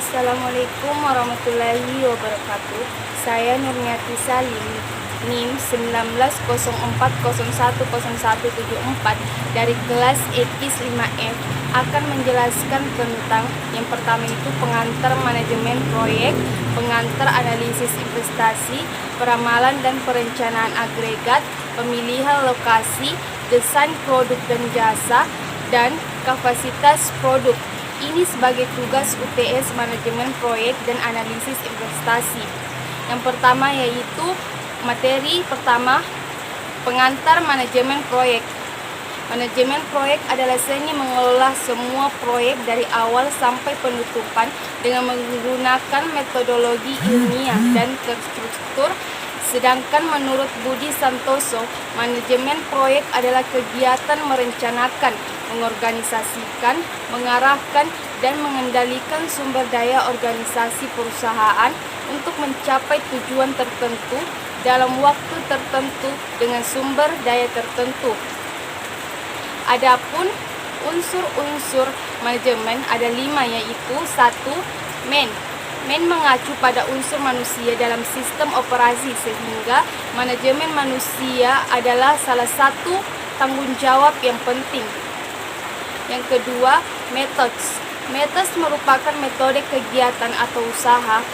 Assalamualaikum warahmatullahi wabarakatuh. Saya Nurniati Salim, NIM 1904010174 dari kelas EKIS 5F akan menjelaskan tentang yang pertama itu pengantar manajemen proyek, pengantar analisis investasi, peramalan dan perencanaan agregat, pemilihan lokasi, desain produk dan jasa, dan kapasitas produk. Ini sebagai tugas UTS manajemen proyek dan analisis investasi. Yang pertama yaitu materi pertama, pengantar manajemen proyek. Manajemen proyek adalah seni mengelola semua proyek dari awal sampai penutupan dengan menggunakan metodologi ilmiah dan terstruktur. Sedangkan menurut Budi Santoso, manajemen proyek adalah kegiatan merencanakan, mengorganisasikan, mengarahkan, dan mengendalikan sumber daya organisasi perusahaan untuk mencapai tujuan tertentu dalam waktu tertentu dengan sumber daya tertentu. Adapun unsur-unsur manajemen ada 5, yaitu 1. Men mengacu pada unsur manusia dalam sistem operasi, sehingga manajemen manusia adalah salah satu tanggung jawab yang penting. Yang kedua, methods. Methods merupakan metode kegiatan atau usaha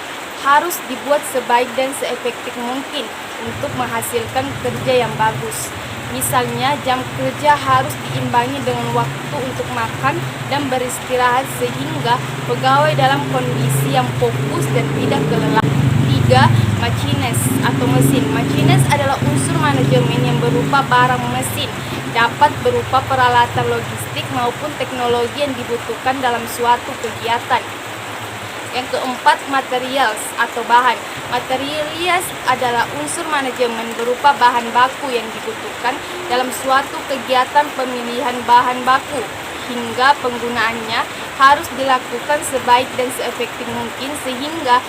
harus dibuat sebaik dan seefektif mungkin untuk menghasilkan kerja yang bagus. Misalnya, jam kerja harus diimbangi dengan waktu untuk makan dan beristirahat sehingga pegawai dalam kondisi yang fokus dan tidak kelelahan. 3. Machines atau mesin. Machines adalah unsur manajemen yang berupa barang mesin, dapat berupa peralatan logistik maupun teknologi yang dibutuhkan dalam suatu kegiatan. Yang keempat, materials atau bahan. Materials adalah unsur manajemen berupa bahan baku yang dibutuhkan dalam suatu kegiatan pemilihan bahan baku, hingga penggunaannya harus dilakukan sebaik dan seefektif mungkin sehingga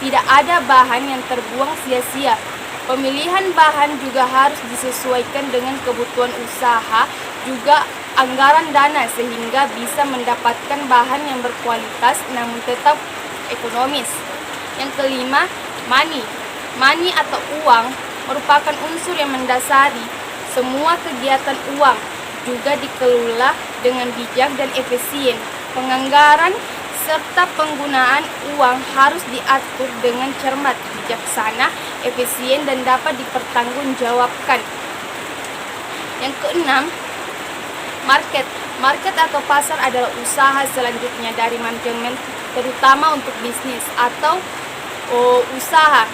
tidak ada bahan yang terbuang sia-sia. Pemilihan bahan juga harus disesuaikan dengan kebutuhan usaha, juga anggaran dana sehingga bisa mendapatkan bahan yang berkualitas namun tetap ekonomis. Yang kelima, money. Money atau uang merupakan unsur yang mendasari semua kegiatan uang, juga dikelola dengan bijak dan efisien. Penganggaran serta penggunaan uang harus diatur dengan cermat, bijaksana, efisien, dan dapat dipertanggungjawabkan. Yang keenam, market. Market atau pasar adalah usaha selanjutnya dari manajemen, terutama untuk bisnis atau usaha.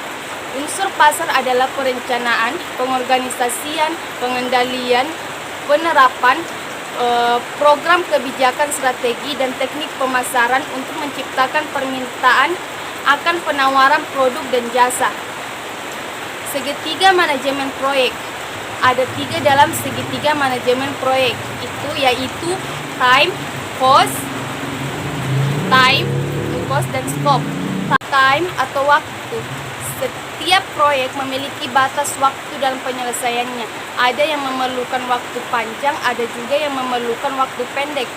Unsur pasar adalah perencanaan, pengorganisasian, pengendalian, penerapan program kebijakan strategi dan teknik pemasaran untuk menciptakan permintaan akan penawaran produk dan jasa. Segitiga manajemen proyek. Ada 3 dalam segitiga manajemen proyek, yaitu time, cost, dan scope. Time atau waktu. Setiap proyek memiliki batas waktu dalam penyelesaiannya. Ada yang memerlukan waktu panjang, ada juga yang memerlukan waktu pendek.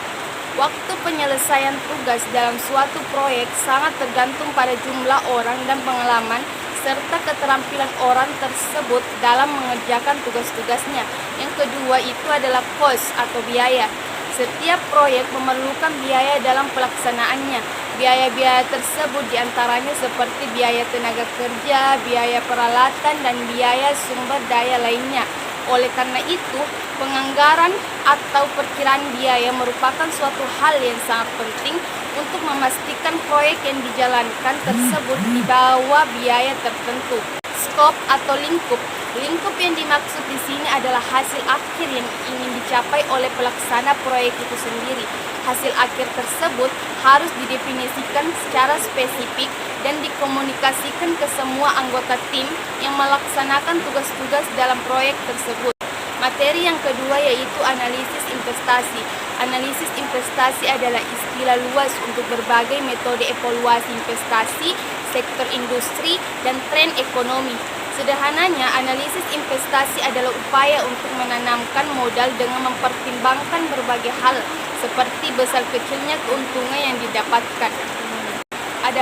Waktu penyelesaian tugas dalam suatu proyek sangat tergantung pada jumlah orang dan pengalaman serta keterampilan orang tersebut dalam mengerjakan tugas-tugasnya. Yang kedua itu adalah cost atau biaya. Setiap proyek memerlukan biaya dalam pelaksanaannya. Biaya-biaya tersebut diantaranya seperti biaya tenaga kerja, biaya peralatan, dan biaya sumber daya lainnya. Oleh karena itu, penganggaran atau perkiraan biaya merupakan suatu hal yang sangat penting untuk memastikan proyek yang dijalankan tersebut di bawah biaya tertentu. Skop atau lingkup. Lingkup yang dimaksud di sini adalah hasil akhir yang ingin dicapai oleh pelaksana proyek itu sendiri. Hasil akhir tersebut harus didefinisikan secara spesifik dan dikomunikasikan ke semua anggota tim yang melaksanakan tugas-tugas dalam proyek tersebut. Materi yang kedua yaitu analisis investasi. Analisis investasi adalah istilah luas untuk berbagai metode evaluasi investasi, sektor industri, dan tren ekonomi. Sederhananya, analisis investasi adalah upaya untuk menanamkan modal dengan mempertimbangkan berbagai hal, seperti besar kecilnya keuntungan yang didapatkan.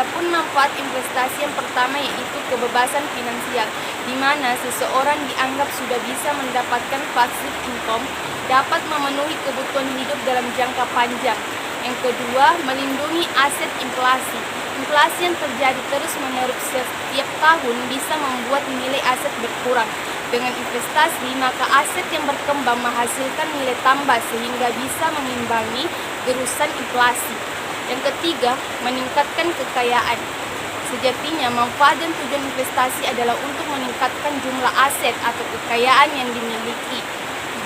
Adapun manfaat investasi yang pertama yaitu kebebasan finansial, di mana seseorang dianggap sudah bisa mendapatkan passive income, dapat memenuhi kebutuhan hidup dalam jangka panjang. Yang kedua, melindungi aset inflasi. Inflasi yang terjadi terus-menerus setiap tahun bisa membuat nilai aset berkurang. Dengan investasi, maka aset yang berkembang menghasilkan nilai tambah sehingga bisa mengimbangi gerusan inflasi. Yang ketiga, meningkatkan kekayaan. Sejatinya, manfaat dan tujuan investasi adalah untuk meningkatkan jumlah aset atau kekayaan yang dimiliki.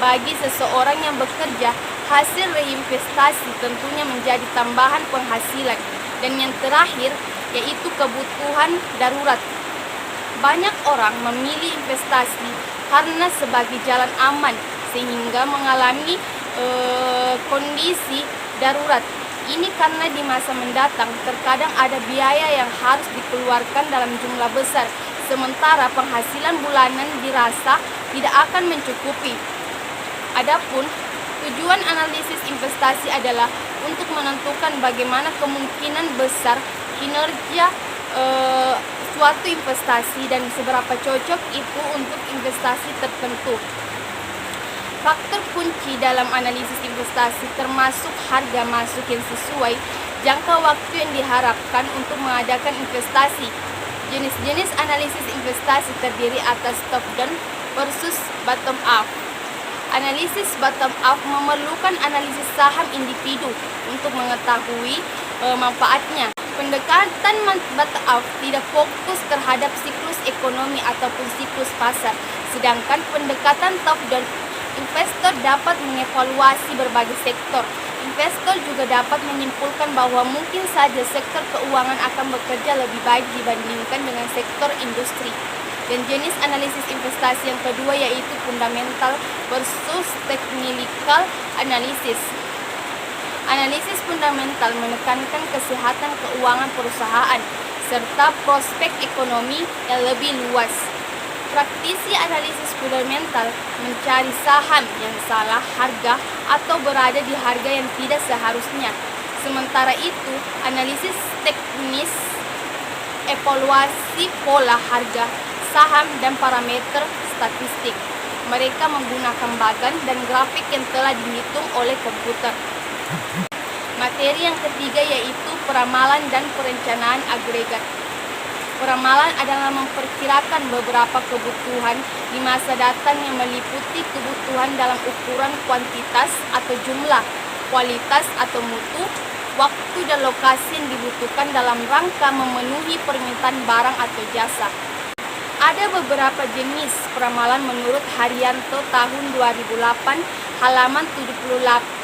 Bagi seseorang yang bekerja, hasil reinvestasi tentunya menjadi tambahan penghasilan. Dan yang terakhir, yaitu kebutuhan darurat. Banyak orang memilih investasi karena sebagai jalan aman, sehingga mengalami kondisi darurat. Ini karena di masa mendatang terkadang ada biaya yang harus dikeluarkan dalam jumlah besar, sementara penghasilan bulanan dirasa tidak akan mencukupi. Adapun tujuan analisis investasi adalah untuk menentukan bagaimana kemungkinan besar kinerja suatu investasi dan seberapa cocok itu untuk investasi tertentu. Faktor kunci dalam analisis investasi termasuk harga masuk yang sesuai, jangka waktu yang diharapkan untuk mengadakan investasi. Jenis-jenis analisis investasi terdiri atas top down versus bottom up. Analisis bottom up memerlukan analisis saham individu untuk mengetahui manfaatnya. Pendekatan bottom up tidak fokus terhadap siklus ekonomi ataupun siklus pasar, sedangkan pendekatan top down, investor dapat mengevaluasi berbagai sektor. Investor juga dapat menyimpulkan bahwa mungkin saja sektor keuangan akan bekerja lebih baik dibandingkan dengan sektor industri. Dan jenis analisis investasi yang kedua yaitu fundamental versus technical analysis. Analisis fundamental menekankan kesehatan keuangan perusahaan serta prospek ekonomi yang lebih luas. Praktisi analisis fundamental mencari saham yang salah harga atau berada di harga yang tidak seharusnya. Sementara itu, analisis teknis evaluasi pola harga saham dan parameter statistik. Mereka menggunakan bagan dan grafik yang telah dihitung oleh komputer. Materi yang ketiga yaitu peramalan dan perencanaan agregat. Peramalan adalah memperkirakan beberapa kebutuhan di masa datang yang meliputi kebutuhan dalam ukuran kuantitas atau jumlah, kualitas atau mutu, waktu dan lokasi yang dibutuhkan dalam rangka memenuhi permintaan barang atau jasa. Ada beberapa jenis peramalan menurut Haryanto tahun 2008 halaman 78.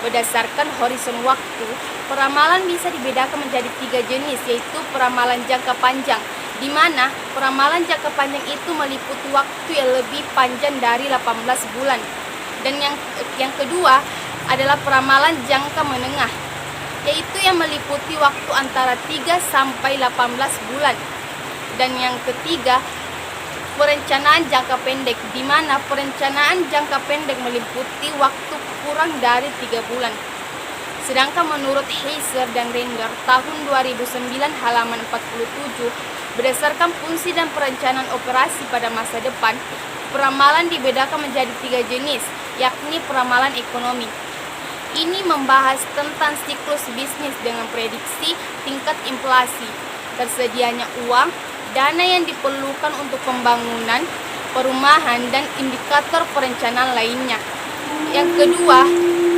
Berdasarkan horizon waktu, peramalan bisa dibedakan menjadi 3 jenis, yaitu peramalan jangka panjang, di mana peramalan jangka panjang itu meliputi waktu yang lebih panjang dari 18 bulan. Dan yang kedua adalah peramalan jangka menengah, yaitu yang meliputi waktu antara 3 sampai 18 bulan. Dan yang ketiga, perencanaan jangka pendek, di mana perencanaan jangka pendek meliputi waktu kurang dari 3 bulan. Sedangkan menurut Heiser dan Renger tahun 2009 halaman 47, berdasarkan fungsi dan perencanaan operasi pada masa depan, peramalan dibedakan menjadi 3 jenis, yakni peramalan ekonomi. Ini membahas tentang siklus bisnis dengan prediksi tingkat inflasi, tersedianya uang, dana yang diperlukan untuk pembangunan, perumahan, dan indikator perencanaan lainnya. Yang kedua,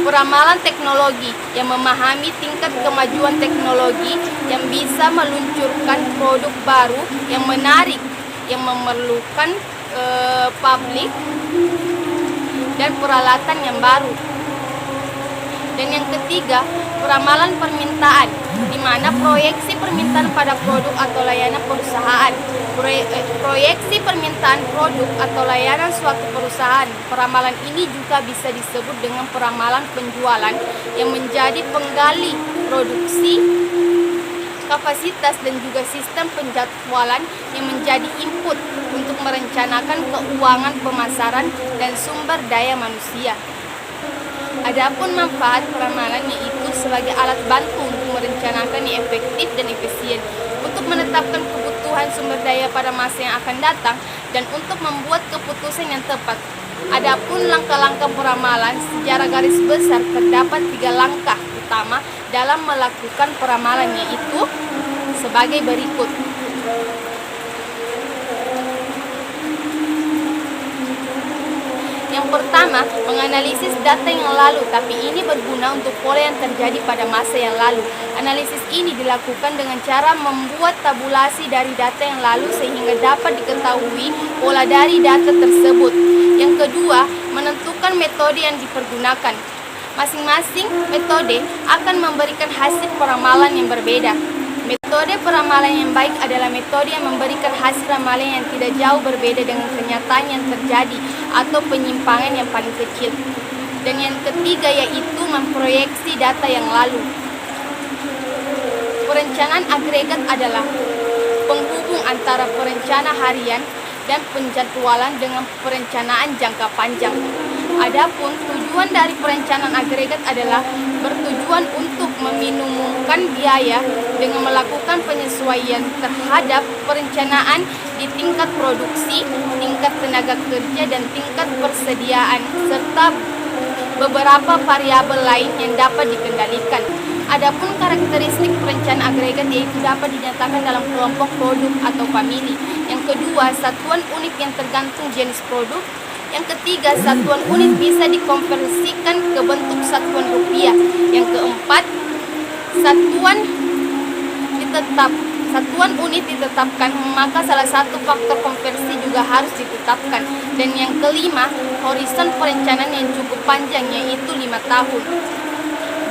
peramalan teknologi yang memahami tingkat kemajuan teknologi yang bisa meluncurkan produk baru yang menarik, yang memerlukan publik dan peralatan yang baru. Dan yang ketiga, peramalan permintaan, di mana proyeksi permintaan pada produk atau layanan perusahaan. Proyeksi permintaan produk atau layanan suatu perusahaan. Peramalan ini juga bisa disebut dengan peramalan penjualan yang menjadi penggali produksi, kapasitas, dan juga sistem penjadwalan yang menjadi input untuk merencanakan keuangan pemasaran dan sumber daya manusia. Adapun manfaat peramalan yaitu sebagai alat bantu untuk merencanakan merencanakan yang efektif dan efisien untuk menetapkan kebutuhan sumber daya pada masa yang akan datang dan untuk membuat keputusan yang tepat. Adapun langkah-langkah peramalan, secara garis besar terdapat 3 langkah utama dalam melakukan peramalan, yaitu sebagai berikut. Yang pertama, menganalisis data yang lalu, tapi ini berguna untuk pola yang terjadi pada masa yang lalu. Analisis ini dilakukan dengan cara membuat tabulasi dari data yang lalu sehingga dapat diketahui pola dari data tersebut. Yang kedua, menentukan metode yang dipergunakan. Masing-masing metode akan memberikan hasil peramalan yang berbeda. Metode peramalan yang baik adalah metode yang memberikan hasil ramalan yang tidak jauh berbeda dengan kenyataan yang terjadi atau penyimpangan yang paling kecil. Dan yang ketiga yaitu memproyeksi data yang lalu. Perencanaan agregat adalah penghubung antara perencana harian dan penjadwalan dengan perencanaan jangka panjang. Adapun tujuan dari perencanaan agregat adalah bertujuan untuk meminimumkan biaya dengan melakukan penyesuaian terhadap perencanaan di tingkat produksi, tingkat tenaga kerja, dan tingkat persediaan, serta beberapa variabel lain yang dapat dikendalikan. Adapun karakteristik perencanaan agregat yaitu dapat dinyatakan dalam kelompok produk atau famili. Yang kedua, satuan unit yang tergantung jenis produk. Yang ketiga, satuan unit bisa dikonversikan ke bentuk satuan rupiah. Yang keempat, satuan unit ditetapkan, maka salah satu faktor konversi juga harus ditetapkan. Dan yang kelima, horizon perencanaan yang cukup panjang yaitu 5 tahun.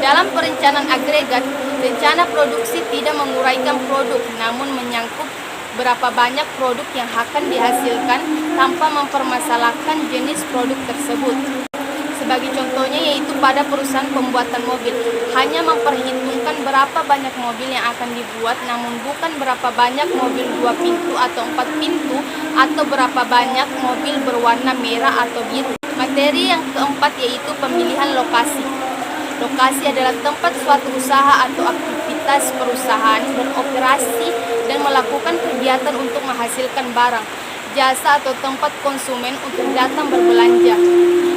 Dalam perencanaan agregat, rencana produksi tidak menguraikan produk, namun menyangkut berapa banyak produk yang akan dihasilkan tanpa mempermasalahkan jenis produk tersebut. Sebagai contohnya yaitu pada perusahaan pembuatan mobil, hanya memperhitungkan berapa banyak mobil yang akan dibuat, namun bukan berapa banyak mobil 2 pintu atau 4 pintu, atau berapa banyak mobil berwarna merah atau biru. Materi yang keempat yaitu pemilihan lokasi. Lokasi adalah tempat suatu usaha atau aktivitas perusahaan beroperasi dan melakukan kegiatan untuk menghasilkan barang, jasa atau tempat konsumen untuk datang berbelanja.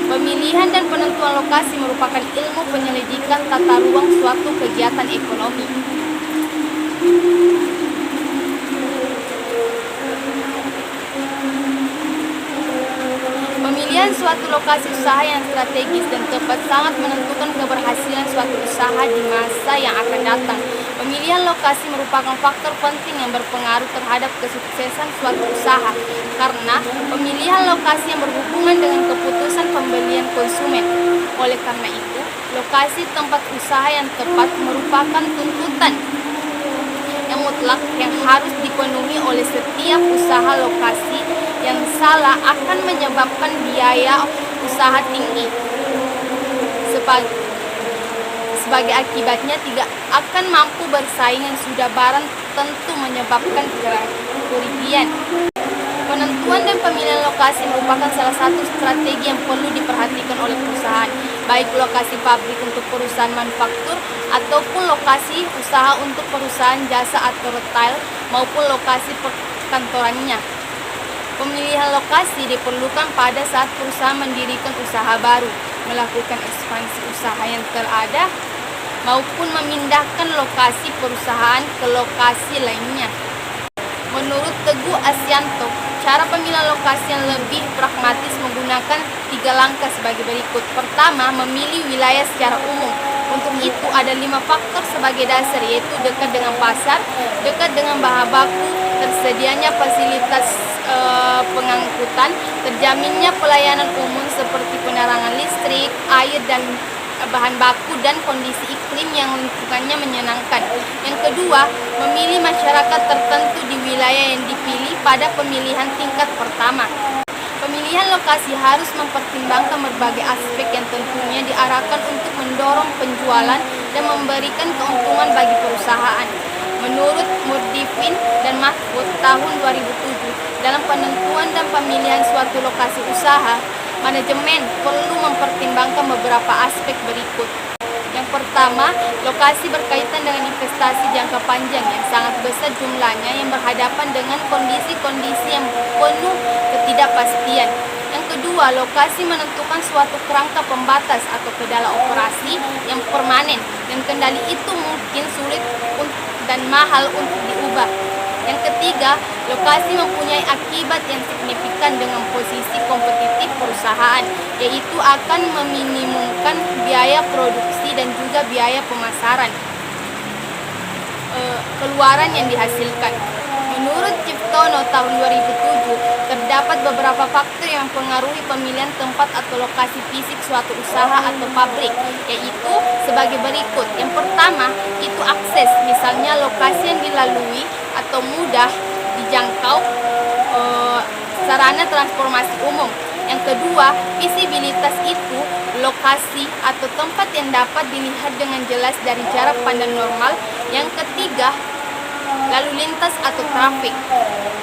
Pemilihan dan penentuan lokasi merupakan ilmu penyelidikan tata ruang suatu kegiatan ekonomi. Pemilihan suatu lokasi usaha yang strategis dan tepat sangat menentukan keberhasilan suatu usaha di masa yang akan datang. Pemilihan lokasi merupakan faktor penting yang berpengaruh terhadap kesuksesan suatu usaha, karena pemilihan lokasi yang berhubungan dengan keputusan pembelian konsumen. Oleh karena itu, lokasi tempat usaha yang tepat merupakan tuntutan yang mutlak yang harus dipenuhi oleh setiap usaha. Lokasi yang salah akan menyebabkan biaya usaha tinggi. Sebagai akibatnya tidak akan mampu bersaing yang sudah barang tentu menyebabkan kerugian. Penentuan dan pemilihan lokasi merupakan salah satu strategi yang perlu diperhatikan oleh perusahaan, baik lokasi pabrik untuk perusahaan manufaktur ataupun lokasi usaha untuk perusahaan jasa atau retail maupun lokasi perkantorannya. Pemilihan lokasi diperlukan pada saat perusahaan mendirikan usaha baru, melakukan ekspansi usaha yang telah ada, maupun memindahkan lokasi perusahaan ke lokasi lainnya. Menurut Teguh Asyanto, cara pemilihan lokasi yang lebih pragmatis menggunakan 3 langkah sebagai berikut. Pertama, memilih wilayah secara umum. Untuk itu ada 5 faktor sebagai dasar, yaitu dekat dengan pasar, dekat dengan bahan baku, tersedianya fasilitas pengangkutan, terjaminnya pelayanan umum seperti penerangan listrik, air dan bahan baku, dan kondisi iklim yang lingkungannya menyenangkan. Yang kedua, memilih masyarakat tertentu di wilayah yang dipilih pada pemilihan tingkat pertama. Pemilihan lokasi harus mempertimbangkan berbagai aspek yang tentunya diarahkan untuk mendorong penjualan dan memberikan keuntungan bagi perusahaan. Menurut Murdifin dan Mahfud tahun 2007, dalam penentuan dan pemilihan suatu lokasi usaha, manajemen perlu mempertimbangkan beberapa aspek berikut. Yang pertama, lokasi berkaitan dengan investasi jangka panjang yang sangat besar jumlahnya yang berhadapan dengan kondisi-kondisi yang penuh ketidakpastian. Yang kedua, lokasi menentukan suatu kerangka pembatas atau kendala operasi yang permanen dan kendali itu mungkin sulit dan mahal untuk diubah. Yang ketiga, lokasi mempunyai akibat yang signifikan dengan posisi kompetitif perusahaan, yaitu akan meminimumkan biaya produksi dan juga biaya pemasaran keluaran yang dihasilkan. Menurut Ciptono tahun 2007, terdapat beberapa faktor yang mempengaruhi pemilihan tempat atau lokasi fisik suatu usaha atau pabrik, yaitu sebagai berikut. Yang pertama, itu akses, misalnya lokasi yang dilalui atau mudah dijangkau sarana transportasi umum. Yang kedua, visibilitas itu lokasi atau tempat yang dapat dilihat dengan jelas dari jarak pandang normal. Yang ketiga, lalu lintas atau trafik.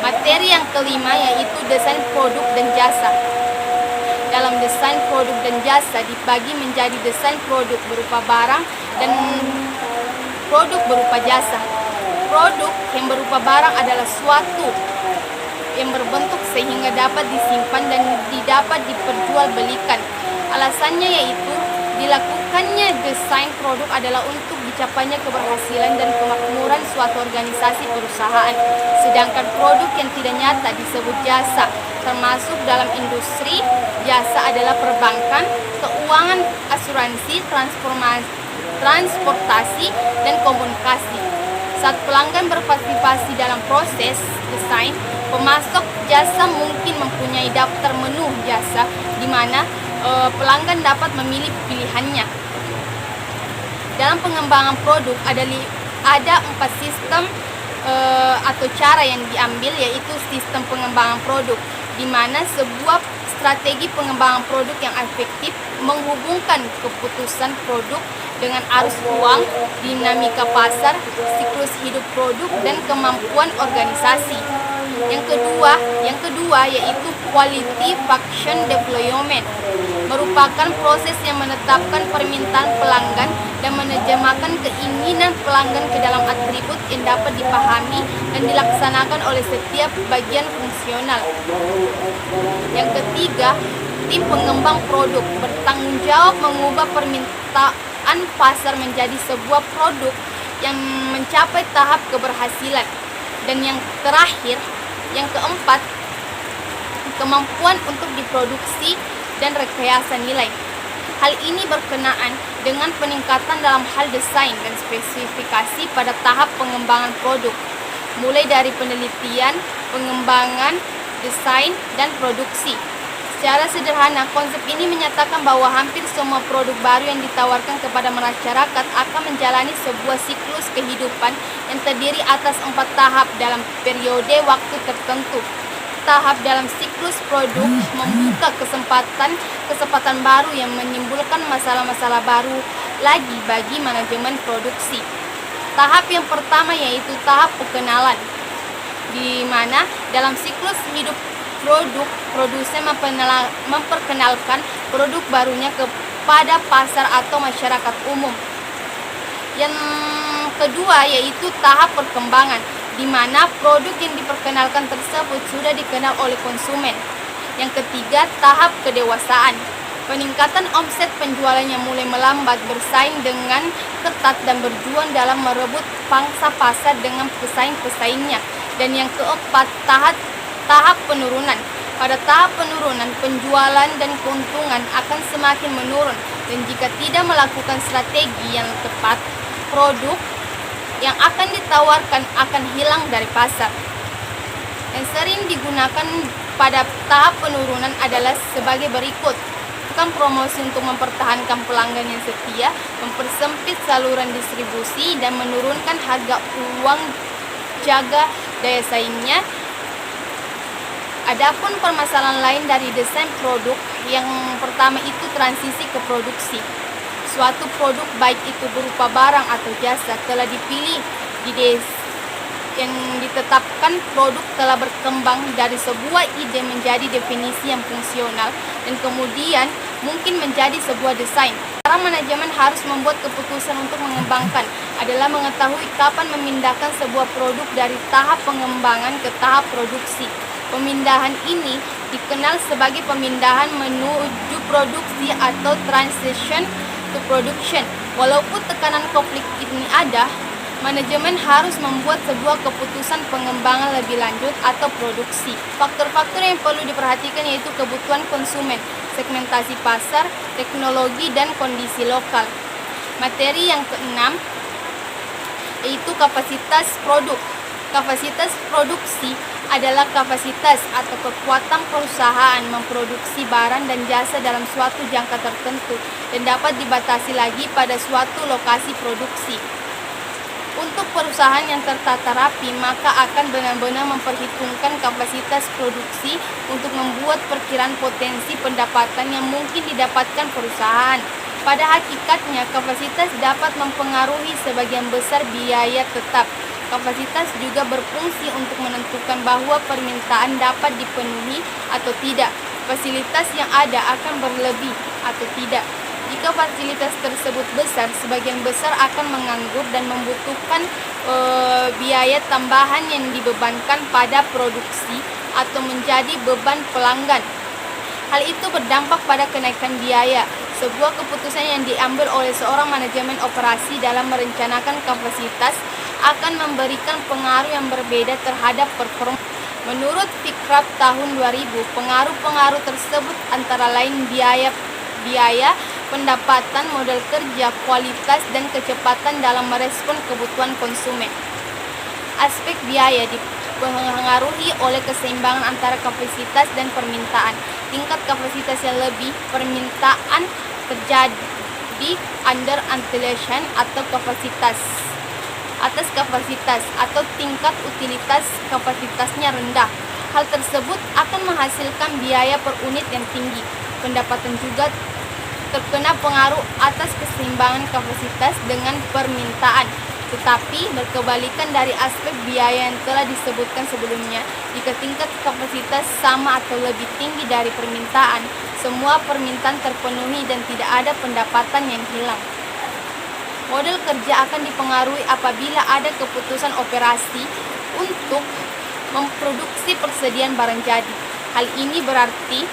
Materi yang kelima yaitu desain produk dan jasa. Dalam desain produk dan jasa dibagi menjadi desain produk berupa barang dan produk berupa jasa. Produk yang berupa barang adalah suatu yang berbentuk sehingga dapat disimpan dan dapat diperjualbelikan. Alasannya yaitu dilakukannya desain produk adalah untuk dicapainya keberhasilan dan kemakmuran suatu organisasi perusahaan. Sedangkan produk yang tidak nyata disebut jasa, termasuk dalam industri jasa adalah perbankan, keuangan, asuransi, transportasi, dan komunikasi. Saat pelanggan berpartisipasi dalam proses desain, pemasok jasa mungkin mempunyai daftar menu jasa di mana pelanggan dapat memilih pilihannya. Dalam pengembangan produk ada 4 sistem atau cara yang diambil, yaitu sistem pengembangan produk, di mana sebuah strategi pengembangan produk yang efektif menghubungkan keputusan produk dengan arus uang, dinamika pasar, siklus hidup produk, dan kemampuan organisasi. Yang kedua yaitu quality function development, merupakan proses yang menetapkan permintaan pelanggan dan menerjemahkan keinginan pelanggan ke dalam atribut yang dapat dipahami dan dilaksanakan oleh setiap bagian fungsional. Yang ketiga, tim pengembang produk bertanggung jawab mengubah permintaan pasar menjadi sebuah produk yang mencapai tahap keberhasilan. Dan yang terakhir, yang keempat, kemampuan untuk diproduksi dan rekayasa nilai. Hal ini berkenaan dengan peningkatan dalam hal desain dan spesifikasi pada tahap pengembangan produk, mulai dari penelitian, pengembangan, desain, dan produksi. Secara sederhana, konsep ini menyatakan bahwa hampir semua produk baru yang ditawarkan kepada masyarakat akan menjalani sebuah siklus kehidupan yang terdiri atas 4 tahap dalam periode waktu tertentu. Tahap dalam siklus produk membuka kesempatan baru yang menimbulkan masalah-masalah baru lagi bagi manajemen produksi. Tahap yang pertama yaitu tahap perkenalan, di mana dalam siklus hidup produk, produsen memperkenalkan produk barunya kepada pasar atau masyarakat umum. Yang kedua yaitu tahap perkembangan, di mana produk yang diperkenalkan tersebut sudah dikenal oleh konsumen. Yang ketiga, tahap kedewasaan, peningkatan omset penjualannya mulai melambat, bersaing dengan ketat dan berjuang dalam merebut pangsa pasar dengan pesaing-pesaingnya. Dan yang keempat, tahap penurunan. Pada tahap penurunan, penjualan dan keuntungan akan semakin menurun, dan jika tidak melakukan strategi yang tepat, produk yang akan ditawarkan akan hilang dari pasar. Yang sering digunakan pada tahap penurunan adalah sebagai berikut: promosi untuk mempertahankan pelanggan yang setia, mempersempit saluran distribusi, dan menurunkan harga uang, jaga daya saingnya. Adapun permasalahan lain dari desain produk, yang pertama itu transisi ke produksi. Suatu produk, baik itu berupa barang atau jasa, telah dipilih yang ditetapkan, produk telah berkembang dari sebuah ide menjadi definisi yang fungsional dan kemudian mungkin menjadi sebuah desain. Manajemen harus membuat keputusan untuk mengembangkan adalah mengetahui kapan memindahkan sebuah produk dari tahap pengembangan ke tahap produksi. Pemindahan ini dikenal sebagai pemindahan menuju produksi atau transition to production. Walaupun tekanan konflik ini ada, manajemen harus membuat sebuah keputusan pengembangan lebih lanjut atau produksi. Faktor-faktor yang perlu diperhatikan yaitu kebutuhan konsumen, segmentasi pasar, teknologi, dan kondisi lokal. Materi yang keenam yaitu kapasitas produk. Kapasitas produksi adalah kapasitas atau kekuatan perusahaan memproduksi barang dan jasa dalam suatu jangka tertentu dan dapat dibatasi lagi pada suatu lokasi produksi. Untuk perusahaan yang tertata rapi, maka akan benar-benar memperhitungkan kapasitas produksi untuk membuat perkiraan potensi pendapatan yang mungkin didapatkan perusahaan. Pada hakikatnya, kapasitas dapat mempengaruhi sebagian besar biaya tetap. Kapasitas juga berfungsi untuk menentukan bahwa permintaan dapat dipenuhi atau tidak. Fasilitas yang ada akan berlebih atau tidak. Jika fasilitas tersebut besar, sebagian besar akan menganggur dan membutuhkan biaya tambahan yang dibebankan pada produksi atau menjadi beban pelanggan. Hal itu berdampak pada kenaikan biaya. Sebuah keputusan yang diambil oleh seorang manajemen operasi dalam merencanakan kapasitas akan memberikan pengaruh yang berbeda terhadap performa. Menurut Fikrab tahun 2000, pengaruh-pengaruh tersebut antara lain biaya, pendapatan, modal kerja, kualitas, dan kecepatan dalam merespon kebutuhan konsumen. Aspek biaya dipengaruhi oleh keseimbangan antara kapasitas dan permintaan. Tingkat kapasitas yang lebih, permintaan terjadi under utilization atau kapasitas atas kapasitas atau tingkat utilitas kapasitasnya rendah. Hal tersebut akan menghasilkan biaya per unit yang tinggi. Pendapatan juga terkena pengaruh atas keseimbangan kapasitas dengan permintaan, tetapi berkebalikan dari aspek biaya yang telah disebutkan sebelumnya. Jika tingkat kapasitas sama atau lebih tinggi dari permintaan, semua permintaan terpenuhi dan tidak ada pendapatan yang hilang. Model kerja akan dipengaruhi apabila ada keputusan operasi untuk memproduksi persediaan barang jadi. Hal ini berarti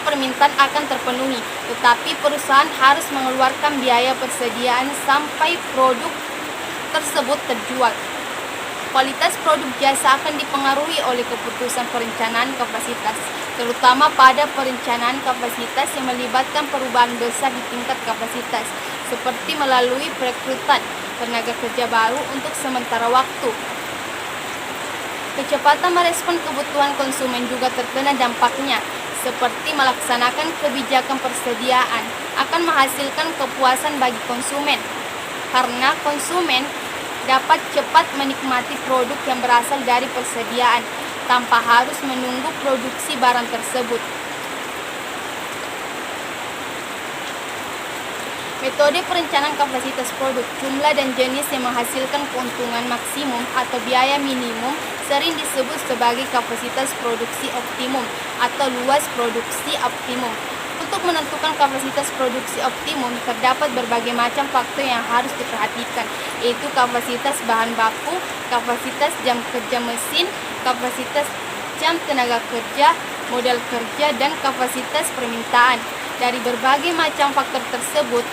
permintaan akan terpenuhi, tetapi perusahaan harus mengeluarkan biaya persediaan sampai produk tersebut terjual. Kualitas produk jasa akan dipengaruhi oleh keputusan perencanaan kapasitas, terutama pada perencanaan kapasitas yang melibatkan perubahan besar di tingkat kapasitas, seperti melalui perekrutan tenaga kerja baru untuk sementara waktu. Kecepatan merespon kebutuhan konsumen juga terkena dampaknya, seperti melaksanakan kebijakan persediaan akan menghasilkan kepuasan bagi konsumen, karena konsumen dapat cepat menikmati produk yang berasal dari persediaan tanpa harus menunggu produksi barang tersebut. Metode perencanaan kapasitas produk, jumlah dan jenis yang menghasilkan keuntungan maksimum atau biaya minimum sering disebut sebagai kapasitas produksi optimum atau luas produksi optimum. Untuk menentukan kapasitas produksi optimum, terdapat berbagai macam faktor yang harus diperhatikan, yaitu kapasitas bahan baku, kapasitas jam kerja mesin, kapasitas jam tenaga kerja, modal kerja, dan kapasitas permintaan. Dari berbagai macam faktor tersebut,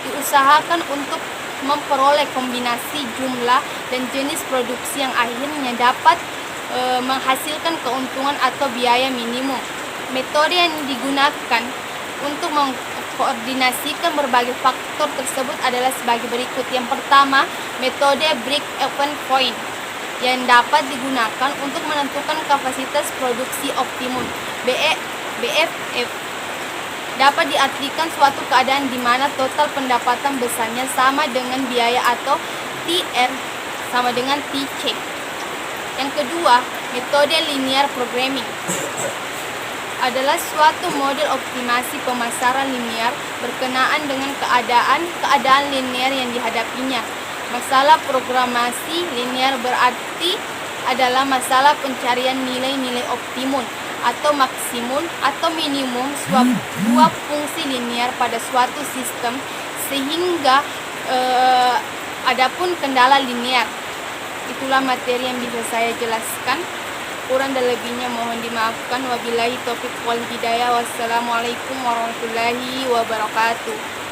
diusahakan untuk memperoleh kombinasi jumlah dan jenis produksi yang akhirnya dapat menghasilkan keuntungan atau biaya minimum. Metode yang digunakan untuk mengkoordinasikan berbagai faktor tersebut adalah sebagai berikut. Yang pertama, metode break-even point yang dapat digunakan untuk menentukan kapasitas produksi optimum. BFF dapat diartikan suatu keadaan di mana total pendapatan besarnya sama dengan biaya atau TR sama dengan TC. Yang kedua, metode linear programming adalah suatu model optimasi pemasaran linear berkenaan dengan keadaan linear yang dihadapinya. Masalah programasi linear berarti adalah masalah pencarian nilai-nilai optimum atau maksimum atau minimum sebuah fungsi linear pada suatu sistem, sehingga adapun kendala linear. Itulah materi yang bisa saya jelaskan. Kurang dan lebihnya mohon dimaafkan. Wabillahi taufiq wal hidayah. Wassalamualaikum warahmatullahi wabarakatuh.